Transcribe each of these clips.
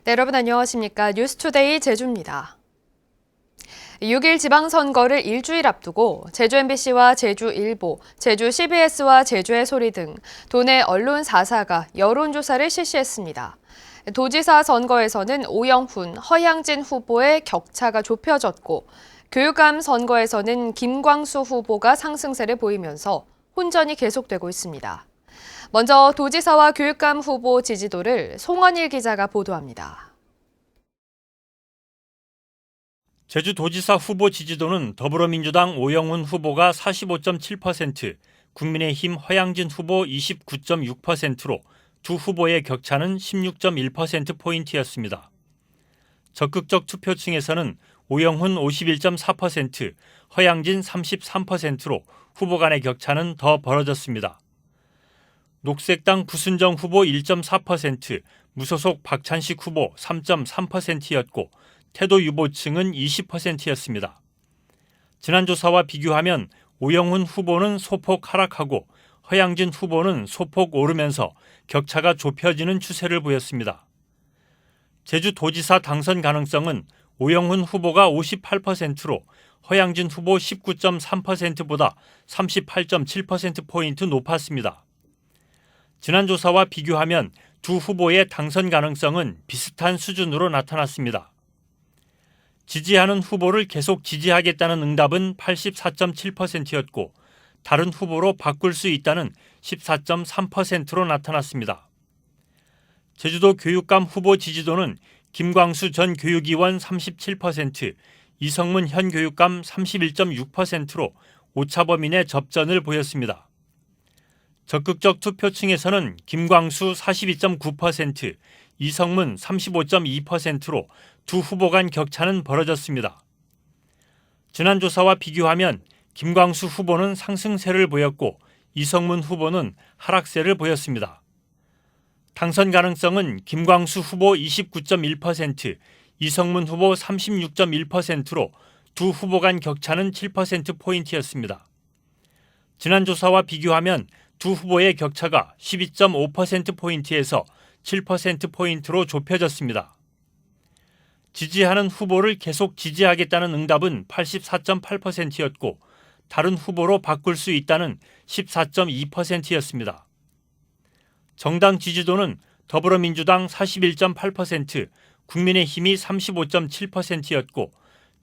네, 여러분 안녕하십니까? 뉴스투데이 제주입니다. 6일 지방선거를 일주일 앞두고 제주 MBC와 제주일보, 제주 CBS와 제주의 소리 등 도내 언론 4사가 여론조사를 실시했습니다. 도지사 선거에서는 오영훈, 허양진 후보의 격차가 좁혀졌고 교육감 선거에서는 김광수 후보가 상승세를 보이면서 혼전이 계속되고 있습니다. 먼저 도지사와 교육감 후보 지지도를 송원일 기자가 보도합니다. 제주도지사 후보 지지도는 더불어민주당 오영훈 후보가 45.7%, 국민의힘 허양진 후보 29.6%로 두 후보의 격차는 16.1%포인트였습니다. 적극적 투표층에서는 오영훈 51.4%, 허양진 33%로 후보 간의 격차는 더 벌어졌습니다. 녹색당 부순정 후보 1.4%, 무소속 박찬식 후보 3.3%였고 태도 유보층은 20%였습니다. 지난 조사와 비교하면 오영훈 후보는 소폭 하락하고 허양진 후보는 소폭 오르면서 격차가 좁혀지는 추세를 보였습니다. 제주도지사 당선 가능성은 오영훈 후보가 58%로 허양진 후보 19.3%보다 38.7%포인트 높았습니다. 지난 조사와 비교하면 두 후보의 당선 가능성은 비슷한 수준으로 나타났습니다. 지지하는 후보를 계속 지지하겠다는 응답은 84.7%였고 다른 후보로 바꿀 수 있다는 14.3%로 나타났습니다. 제주도 교육감 후보 지지도는 김광수 전 교육위원 37%, 이성문 현 교육감 31.6%로 오차범위 내 접전을 보였습니다. 적극적 투표층에서는 김광수 42.9%, 이성문 35.2%로 두 후보 간 격차는 벌어졌습니다. 지난 조사와 비교하면 김광수 후보는 상승세를 보였고 이성문 후보는 하락세를 보였습니다. 당선 가능성은 김광수 후보 29.1%, 이성문 후보 36.1%로 두 후보 간 격차는 7%포인트였습니다. 지난 조사와 비교하면 두 후보의 격차가 12.5%포인트에서 7%포인트로 좁혀졌습니다. 지지하는 후보를 계속 지지하겠다는 응답은 84.8%였고 다른 후보로 바꿀 수 있다는 14.2%였습니다. 정당 지지도는 더불어민주당 41.8%, 국민의힘이 35.7%였고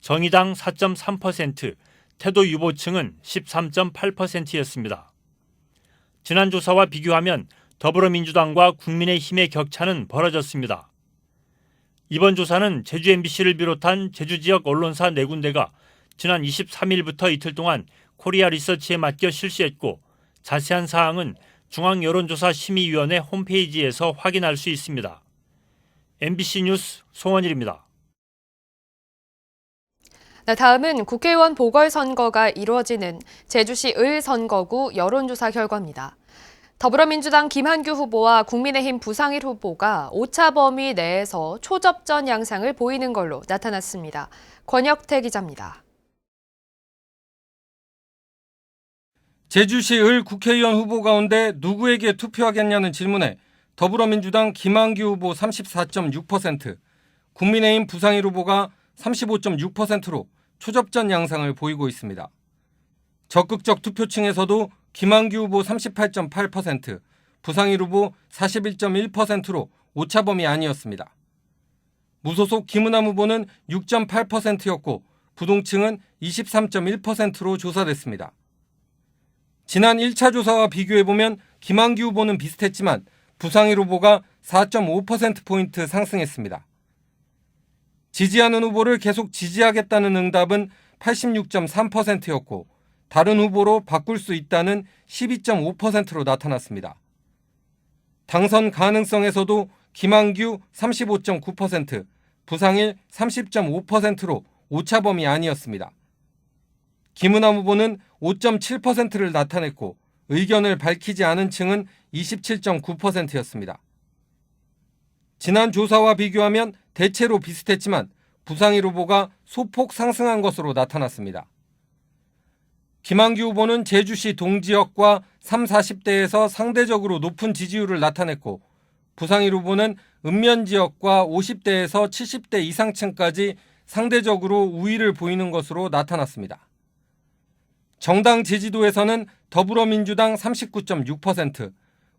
정의당 4.3%, 태도 유보층은 13.8%였습니다. 지난 조사와 비교하면 더불어민주당과 국민의힘의 격차는 벌어졌습니다. 이번 조사는 제주 MBC를 비롯한 제주 지역 언론사 4군데가 지난 23일부터 이틀 동안 코리아 리서치에 맡겨 실시했고 자세한 사항은 중앙여론조사심의위원회 홈페이지에서 확인할 수 있습니다. MBC 뉴스 송원일입니다. 네, 다음은 국회의원 보궐선거가 이루어지는 제주시 을 선거구 여론조사 결과입니다. 더불어민주당 김한규 후보와 국민의힘 부상일 후보가 오차 범위 내에서 초접전 양상을 보이는 걸로 나타났습니다. 권혁태 기자입니다. 제주시 을 국회의원 후보 가운데 누구에게 투표하겠냐는 질문에 더불어민주당 김한규 후보 34.6%, 국민의힘 부상일 후보가 35.6%로 초접전 양상을 보이고 있습니다. 적극적 투표층에서도 김한규 후보 38.8%, 부상일 후보 41.1%로 오차범위 안이었습니다. 무소속 김은남 후보는 6.8%였고 부동층은 23.1%로 조사됐습니다. 지난 1차 조사와 비교해보면 김한규 후보는 비슷했지만 부상일 후보가 4.5%포인트 상승했습니다. 지지하는 후보를 계속 지지하겠다는 응답은 86.3%였고 다른 후보로 바꿀 수 있다는 12.5%로 나타났습니다. 당선 가능성에서도 김한규 35.9%, 부상일 30.5%로 오차범위 안이었습니다. 김은남 후보는 5.7%를 나타냈고 의견을 밝히지 않은 층은 27.9%였습니다. 지난 조사와 비교하면 대체로 비슷했지만 부상일 후보가 소폭 상승한 것으로 나타났습니다. 김한규 후보는 제주시 동지역과 30, 40대에서 상대적으로 높은 지지율을 나타냈고 부상일 후보는 읍면 지역과 50대에서 70대 이상층까지 상대적으로 우위를 보이는 것으로 나타났습니다. 정당 지지도에서는 더불어민주당 39.6%,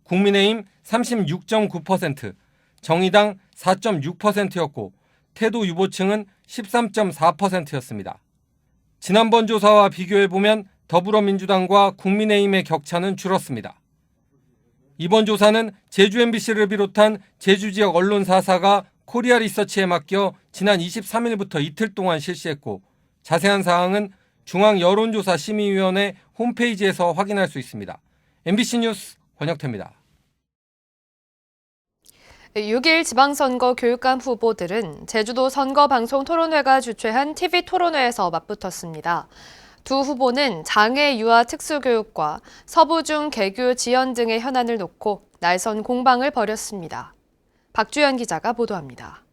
국민의힘 36.9%, 정의당 4.6%였고 태도 유보층은 13.4%였습니다. 지난번 조사와 비교해보면 더불어민주당과 국민의힘의 격차는 줄었습니다. 이번 조사는 제주 MBC를 비롯한 제주 지역 언론 4사가 코리아 리서치에 맡겨 지난 23일부터 이틀 동안 실시했고 자세한 사항은 중앙여론조사심의위원회 홈페이지에서 확인할 수 있습니다. MBC 뉴스 권혁태입니다. 6일 지방선거 교육감 후보들은 제주도 선거방송 토론회가 주최한 TV 토론회에서 맞붙었습니다. 두 후보는 장애 유아 특수교육과 서부중 개교 지연 등의 현안을 놓고 날선 공방을 벌였습니다. 박주연 기자가 보도합니다.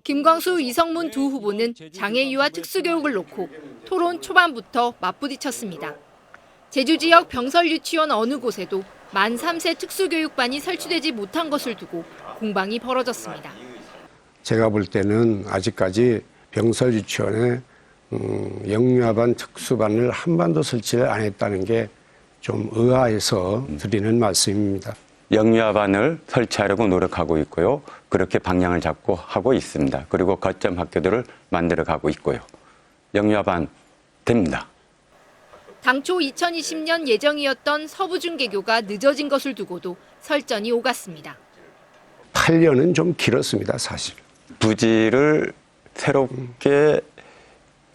김광수, 이성문 두 후보는 장애 유아 특수교육을 놓고 토론 초반부터 맞부딪혔습니다. 제주 지역 병설 유치원 어느 곳에도 만 3세 특수교육반이 설치되지 못한 것을 두고 공방이 벌어졌습니다. 제가 볼 때는 아직까지 병설 유치원에 영유아반 특수반을 한 번도 설치를 안 했다는 게 좀 의아해서 드리는 말씀입니다. 영유아반을 설치하려고 노력하고 있고요. 그렇게 방향을 잡고 하고 있습니다. 그리고 거점 학교들을 만들어가고 있고요. 영유아반 됩니다. 당초 2020년 예정이었던 서부중 개교가 늦어진 것을 두고도 설전이 오갔습니다. 8년은 좀 길었습니다, 사실. 부지를 새롭게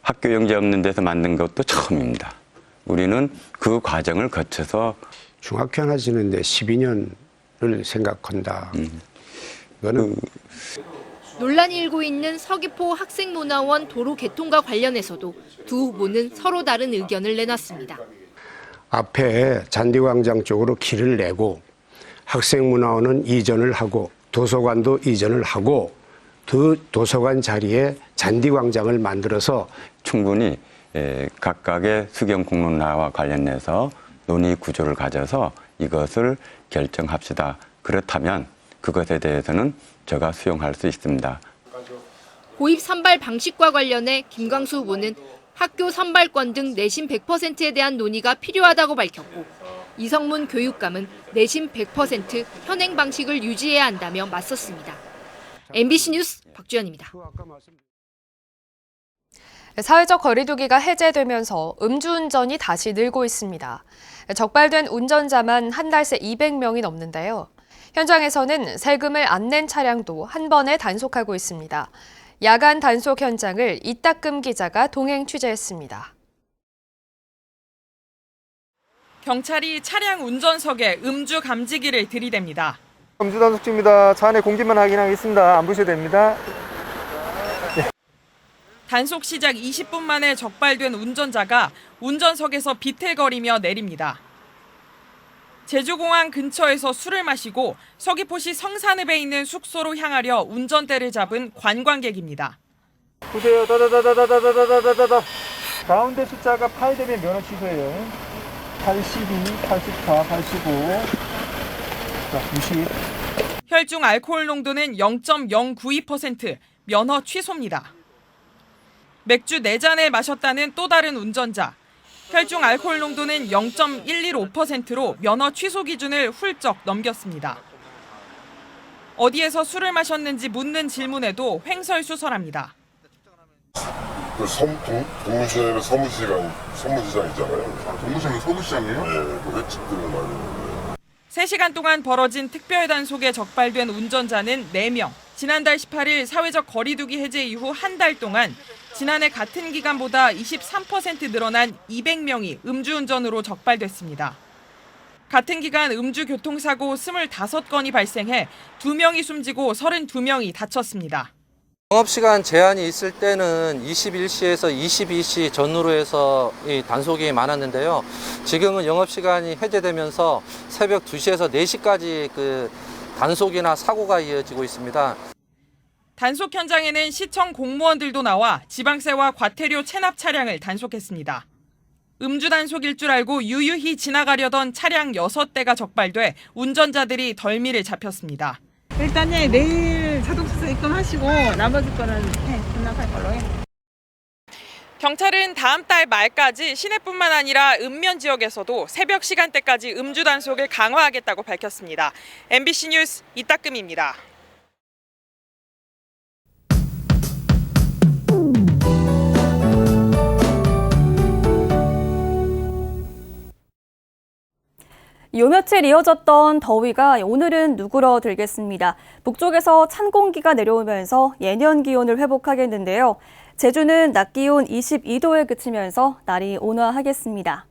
학교 용지 없는 데서 만든 것도 처음입니다. 우리는 그 과정을 거쳐서 중학교 하나 지는데 12년을 생각한다. 이거는 논란이 일고 있는 서귀포 학생문화원 도로 개통과 관련해서도 두 후보는 서로 다른 의견을 내놨습니다. 앞에 잔디광장 쪽으로 길을 내고 학생문화원은 이전을 하고 도서관도 이전을 하고 그 도서관 자리에 잔디광장을 만들어서 충분히 각각의 수경 공론화와 관련해서 논의 구조를 가져서 이것을 결정합시다. 그렇다면 그것에 대해서는 제가 수용할 수 있습니다. 고입 선발 방식과 관련해 김광수 후보는 학교 선발권 등 내신 100%에 대한 논의가 필요하다고 밝혔고 이성문 교육감은 내신 100% 현행 방식을 유지해야 한다며 맞섰습니다. MBC 뉴스 박주연입니다. 사회적 거리두기가 해제되면서 음주운전이 다시 늘고 있습니다. 적발된 운전자만 한 달 새 200명이 넘는데요. 현장에서는 세금을 안 낸 차량도 한 번에 단속하고 있습니다. 야간 단속 현장을 이따금 기자가 동행 취재했습니다. 경찰이 차량 운전석에 음주 감지기를 들이댑니다. 음주 단속 중입니다. 차 안에 공기만 확인하겠습니다. 안 부셔도 됩니다. 단속 시작 20분 만에 적발된 운전자가 운전석에서 비틀거리며 내립니다. 제주공항 근처에서 술을 마시고 서귀포시 성산읍에 있는 숙소로 향하려 운전대를 잡은 관광객입니다. 보세요. 다다다다다다다다다다. 가운데 숫자가 8 되면 면허 취소예요. 82, 84, 85, 자, 60. 혈중 알코올 농도는 0.092%, 면허 취소입니다. 맥주 4잔을 마셨다는 또 다른 운전자. 혈중 알코올 농도는 0.115%로 면허 취소 기준을 훌쩍 넘겼습니다. 어디에서 술을 마셨는지 묻는 질문에도 횡설수설합니다. 그 동문시장이나 서문시장 있잖아요. 동문시장이 서문시장이에요? 네, 그 횟집들 많이. 3시간 동안 벌어진 특별 단속에 적발된 운전자는 4명. 지난달 18일 사회적 거리두기 해제 이후 한 달 동안 지난해 같은 기간보다 23% 늘어난 200명이 음주운전으로 적발됐습니다. 같은 기간 음주교통사고 25건이 발생해 2명이 숨지고 32명이 다쳤습니다. 영업시간 제한이 있을 때는 21시에서 22시 전후로 해서 이 단속이 많았는데요. 지금은 영업시간이 해제되면서 새벽 2시에서 4시까지 그 단속이나 사고가 이어지고 있습니다. 단속 현장에는 시청 공무원들도 나와 지방세와 과태료 체납 차량을 단속했습니다. 음주 단속일 줄 알고 유유히 지나가려던 차량 6대가 적발돼 운전자들이 덜미를 잡혔습니다. 일단 내일 자동차세 입금하시고 나머지 거는 반납할 걸로 해. 경찰은 다음 달 말까지 시내뿐만 아니라 읍면 지역에서도 새벽 시간대까지 음주 단속을 강화하겠다고 밝혔습니다. MBC 뉴스 이따금입니다. 요 며칠 이어졌던 더위가 오늘은 누그러들겠습니다. 북쪽에서 찬 공기가 내려오면서 예년 기온을 회복하겠는데요. 제주는 낮 기온 22도에 그치면서 날이 온화하겠습니다.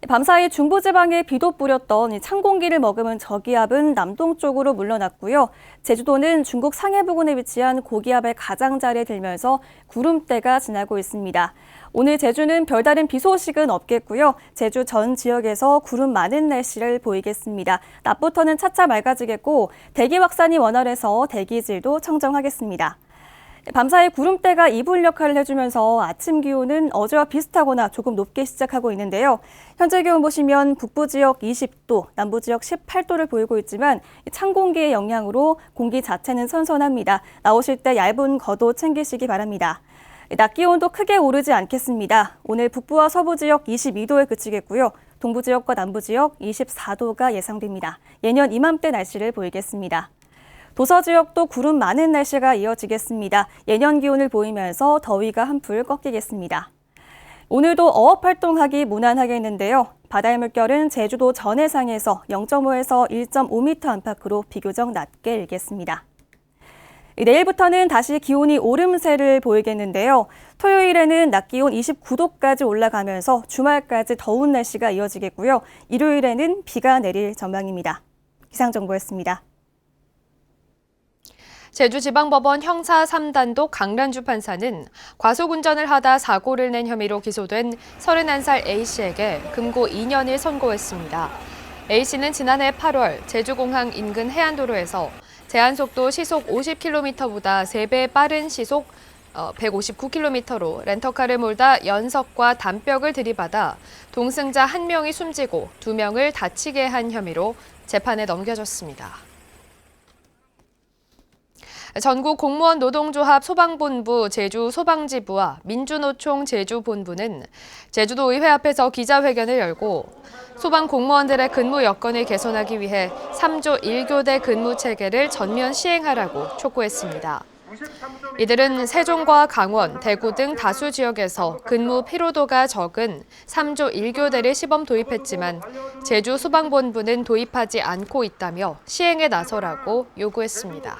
밤사이 중부지방에 비도 뿌렸던 찬 공기를 머금은 저기압은 남동쪽으로 물러났고요. 제주도는 중국 상해 부근에 위치한 고기압의 가장자리에 들면서 구름대가 지나고 있습니다. 오늘 제주는 별다른 비 소식은 없겠고요. 제주 전 지역에서 구름 많은 날씨를 보이겠습니다. 낮부터는 차차 맑아지겠고 대기 확산이 원활해서 대기질도 청정하겠습니다. 밤사이 구름대가 이불 역할을 해주면서 아침 기온은 어제와 비슷하거나 조금 높게 시작하고 있는데요. 현재 기온 보시면 북부 지역 20도, 남부 지역 18도를 보이고 있지만 찬 공기의 영향으로 공기 자체는 선선합니다. 나오실 때 얇은 겉옷 챙기시기 바랍니다. 낮 기온도 크게 오르지 않겠습니다. 오늘 북부와 서부 지역 22도에 그치겠고요. 동부 지역과 남부 지역 24도가 예상됩니다. 예년 이맘때 날씨를 보이겠습니다. 도서 지역도 구름 많은 날씨가 이어지겠습니다. 예년 기온을 보이면서 더위가 한풀 꺾이겠습니다. 오늘도 어업 활동하기 무난하겠는데요. 바다의 물결은 제주도 전해상에서 0.5에서 1.5m 안팎으로 비교적 낮게 일겠습니다. 내일부터는 다시 기온이 오름세를 보이겠는데요. 토요일에는 낮 기온 29도까지 올라가면서 주말까지 더운 날씨가 이어지겠고요. 일요일에는 비가 내릴 전망입니다. 기상정보였습니다. 제주지방법원 형사 3단독 강란주 판사는 과속운전을 하다 사고를 낸 혐의로 기소된 31살 A씨에게 금고 2년을 선고했습니다. A씨는 지난해 8월 제주공항 인근 해안도로에서 제한속도 시속 50km보다 3배 빠른 시속 159km로 렌터카를 몰다 연석과 단벽을 들이받아 동승자 1명이 숨지고 2명을 다치게 한 혐의로 재판에 넘겨졌습니다. 전국 공무원 노동조합 소방본부 제주소방지부와 민주노총 제주본부는 제주도의회 앞에서 기자회견을 열고 소방 공무원들의 근무 여건을 개선하기 위해 3조 1교대 근무 체계를 전면 시행하라고 촉구했습니다. 이들은 세종과 강원, 대구 등 다수 지역에서 근무 피로도가 적은 3조 1교대를 시범 도입했지만 제주소방본부는 도입하지 않고 있다며 시행에 나서라고 요구했습니다.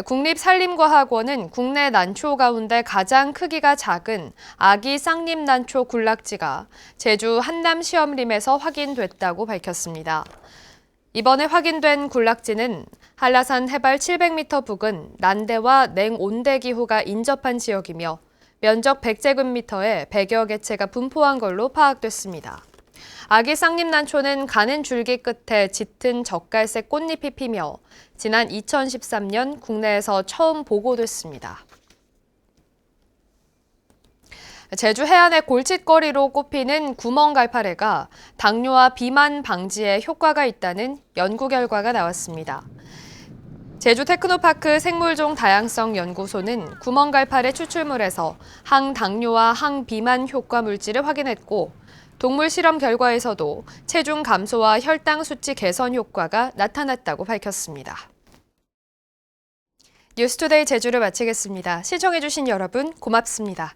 국립산림과학원은 국내 난초 가운데 가장 크기가 작은 아기 쌍립난초 군락지가 제주 한남 시험림에서 확인됐다고 밝혔습니다. 이번에 확인된 군락지는 한라산 해발 700m 부근 난대와 냉온대 기후가 인접한 지역이며 면적 100제곱미터에 100여 개체가 분포한 걸로 파악됐습니다. 아기 쌍립난초는 가는 줄기 끝에 짙은 젓갈색 꽃잎이 피며 지난 2013년 국내에서 처음 보고됐습니다. 제주 해안의 골칫거리로 꼽히는 구멍갈파래가 당뇨와 비만 방지에 효과가 있다는 연구 결과가 나왔습니다. 제주 테크노파크 생물종 다양성 연구소는 구멍갈파래 추출물에서 항당뇨와 항비만 효과 물질을 확인했고 동물 실험 결과에서도 체중 감소와 혈당 수치 개선 효과가 나타났다고 밝혔습니다. 뉴스투데이 제주를 마치겠습니다. 시청해주신 여러분 고맙습니다.